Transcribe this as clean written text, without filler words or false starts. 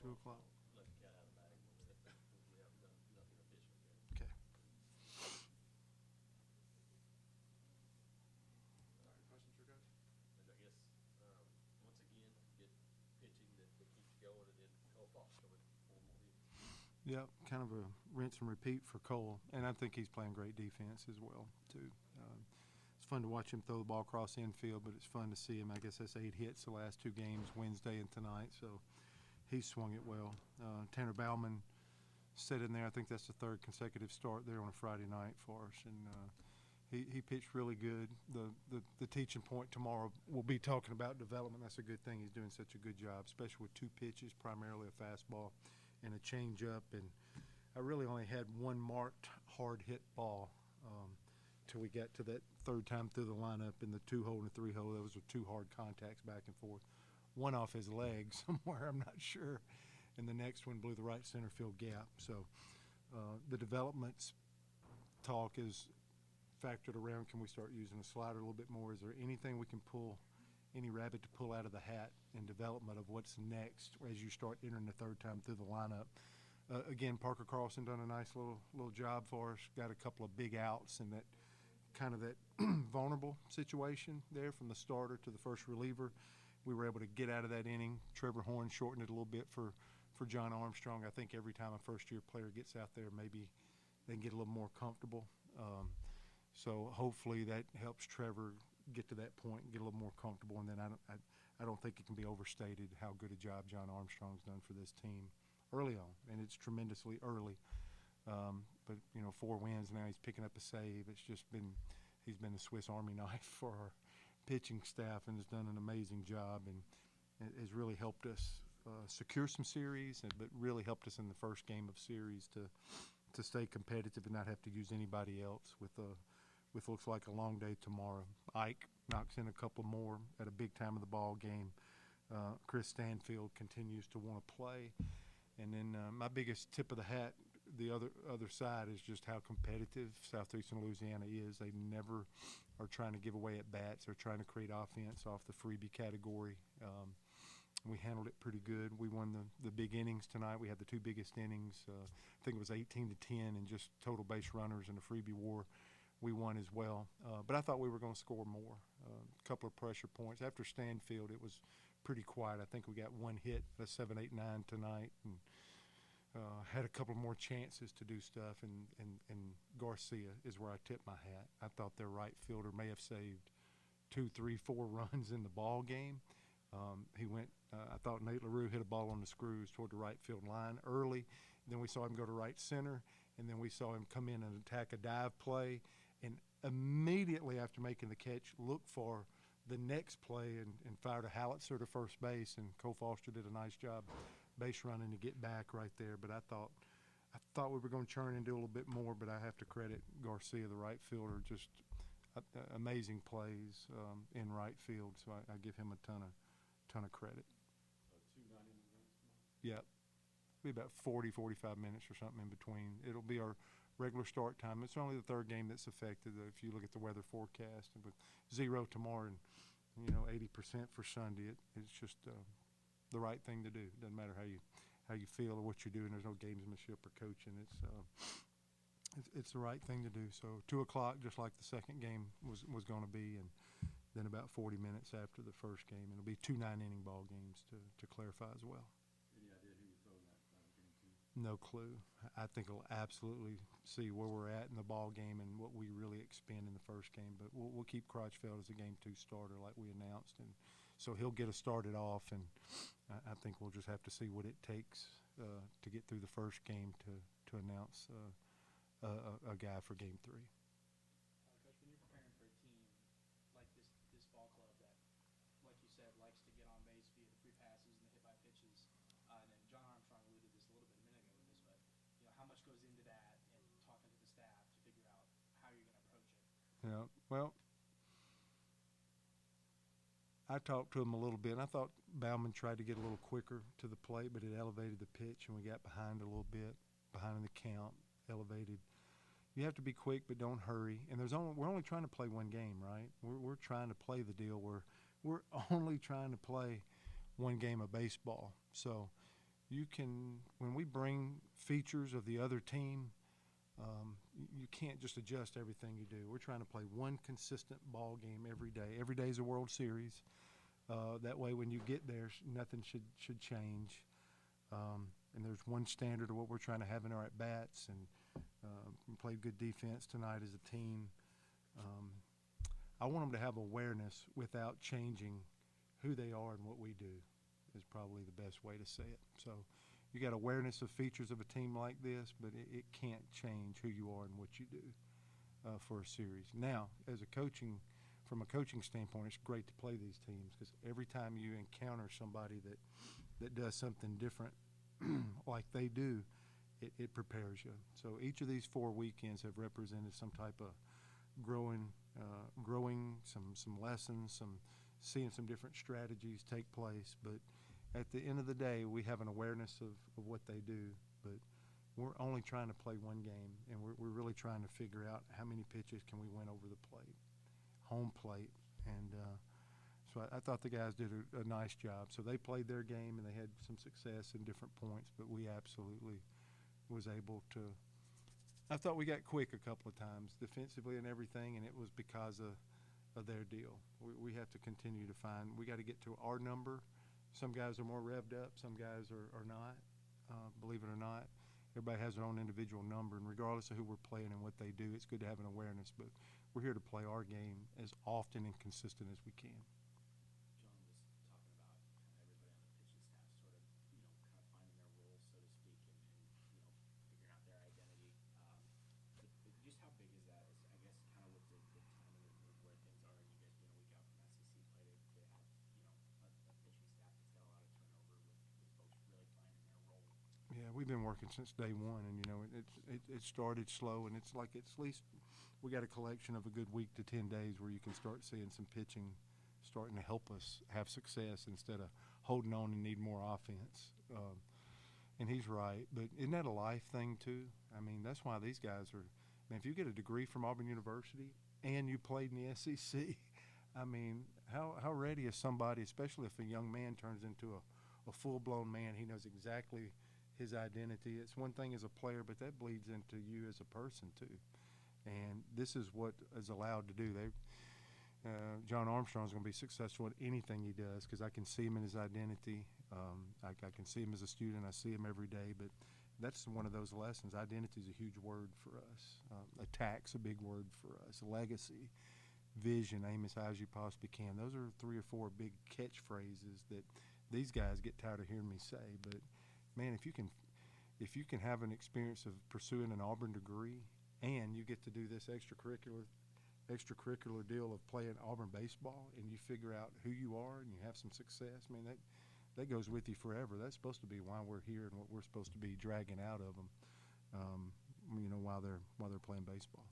2 o'clock. Let the cat out of the bag a little bit. We haven't done nothing official yet. Okay. All right. Questions for Coach? And I guess, once again, get pitching that keeps you going, and then Cole Foster with 4 more hits. Yep, kind of a rinse and repeat for Cole, and I think he's playing great defense as well, too. It's fun to watch him throw the ball across the infield, but it's fun to see him. I guess that's 8 hits the last 2 games, Wednesday and tonight, so he swung it well. Tanner Bauman set in there. I think that's the 3rd consecutive start there on a Friday night for us, and he pitched really good. The teaching point tomorrow we'll be talking about development. That's a good thing. He's doing such a good job, especially with 2 pitches, primarily a fastball and a changeup. And I really only had 1 marked hard hit ball till we got to that 3rd time through the lineup in the 2-hole and the 3-hole. Those were 2 hard contacts back and forth. One off his leg somewhere, I'm not sure, and the next one blew the right center field gap. So the development talk is factored around. Can we start using a slider a little bit more? Is there anything we can pull, any rabbit to pull out of the hat in development of what's next as you start entering the 3rd time through the lineup? Again, Parker Carlson done a nice little job for us. Got a couple of big outs in that kind of that vulnerable situation there from the starter to the first reliever. We were able to get out of that inning. Trevor Horn shortened it a little bit for John Armstrong. I think every time a first-year player gets out there, maybe they can get a little more comfortable. So hopefully that helps Trevor get to that point and get a little more comfortable. And then I don't think it can be overstated how good a job John Armstrong's done for this team early on, and it's tremendously early. But 4 wins now. He's picking up a save. It's just been he's been a Swiss Army knife for our pitching staff and has done an amazing job, and it has really helped us secure some series, but really helped us in the first game of series to stay competitive and not have to use anybody else with looks like a long day tomorrow. Ike knocks in a couple more at a big time of the ball game. Chris Stanfield continues to want to play. And then my biggest tip of the hat, the other side, is just how competitive Southeastern Louisiana is. They never are trying to give away at bats. They're trying to create offense off the freebie category. We handled it pretty good. We won the big innings tonight. We had the 2 biggest innings. I think it was 18-10 and just total base runners in the freebie war. We won as well. But I thought we were going to score more. A couple of pressure points. After Stanfield, it was pretty quiet. I think we got 1 hit, a 7-8-9 tonight, and had a couple more chances to do stuff. And Garcia is where I tip my hat. I thought their right fielder may have saved 2, 3, 4 runs in the ball game. He went. I thought Nate LaRue hit a ball on the screws toward the right field line early. Then we saw him go to right center, and then we saw him come in and attack a dive play. And immediately after making the catch, look for the next play and fired a howitzer to first base. And Cole Foster did a nice job base running to get back right there. But I thought we were going to churn and do a little bit more. But I have to credit Garcia, the right fielder, just amazing plays in right field. So I give him a ton of credit. 2 9-inning games tomorrow? Yep. Be about 40, 45 minutes or something in between. It'll be our regular start time. It's only the 3rd game that's affected. If you look at the weather forecast, and with 0 tomorrow and 80% for Sunday, it's just the right thing to do. It doesn't matter how you feel or what you're doing. There's no gamesmanship or coaching. It's the right thing to do. So 2 o'clock, just like the second game was going to be, and then about 40 minutes after the first game. It'll be 2 9-inning ball games to clarify as well. Any idea who you're throwing that game to? No clue. I think we'll absolutely see where we're at in the ball game and what we really expend in the first game. But we'll keep Crotchfeld as a game 2 starter like we announced, and so he'll get us started off. And I think we'll just have to see what it takes to get through the first game to announce a guy for game 3. Coach, when you're preparing for a team like this ball club that, like you said, likes to get on base via the free passes and the hit by pitches, and then John Armstrong alluded to this a little bit a minute ago with this, but how much goes into that and talking to the staff to figure out how you're going to approach it? Yeah, well, I talked to him a little bit, and I thought Bauman tried to get a little quicker to the plate, but it elevated the pitch, and we got behind a little bit, behind in the count, elevated. You have to be quick, but don't hurry. And we're only trying to play 1 game, right? We're trying to play the deal where we're only trying to play 1 game of baseball. So when we bring features of the other team, you can't just adjust everything you do. We're trying to play one consistent ball game every day. Every day is a World Series. That way, when you get there, nothing should change. And there's one standard of what we're trying to have in our at-bats, and we played good defense tonight as a team. I want them to have awareness without changing who they are and what we do is probably the best way to say it. So you got awareness of features of a team like this, but it can't change who you are and what you do for a series. Now, from a coaching standpoint, it's great to play these teams because every time you encounter somebody that does something different like they do, it prepares you. So each of these 4 weekends have represented some type of growing some lessons, seeing some different strategies take place. But at the end of the day, we have an awareness of what they do, but we're only trying to play one game, and we're really trying to figure out how many pitches can we win over the plate, home plate. And so I thought the guys did a nice job. So they played their game, and they had some success in different points, but we absolutely was able to – I thought we got quick a couple of times defensively and everything, and it was because of their deal. We have to continue to find – we got to get to our number. Some guys are more revved up. Some guys are not, believe it or not. Everybody has their own individual number, and regardless of who we're playing and what they do, it's good to have an awareness. But we're here to play our game as often and consistent as we can. John was talking about kind of everybody on the pitching staff sort of, kind of finding their role, so to speak, and figuring out their identity. But just how big is that? I guess kind of with the timing of where things are, and you guys being a week out from SEC play, to have, a pitching staff that's got a lot of turnover with folks really finding their role. Yeah, we've been working since day one, and it started slow, and it's like it's at least we got a collection of a good week to 10 days where you can start seeing some pitching starting to help us have success instead of holding on and need more offense. And he's right, but isn't that a life thing too? I mean, that's why these guys are. Man, if you get a degree from Auburn University and you played in the SEC, I mean, how ready is somebody, especially if a young man turns into a full-blown man, he knows exactly his identity. It's one thing as a player, but that bleeds into you as a person too. And this is what is allowed to do. John Armstrong's going to be successful at anything he does because I can see him in his identity. I can see him as a student. I see him every day. But that's one of those lessons. Identity is a huge word for us. Attack's a big word for us. Legacy, vision, aim as high as you possibly can. Those are 3 or 4 big catchphrases that these guys get tired of hearing me say. But, man, if you can have an experience of pursuing an Auburn degree and you get to do this extracurricular deal of playing Auburn baseball, and you figure out who you are and you have some success, man, that goes with you forever. That's supposed to be why we're here and what we're supposed to be dragging out of them, while they're playing baseball.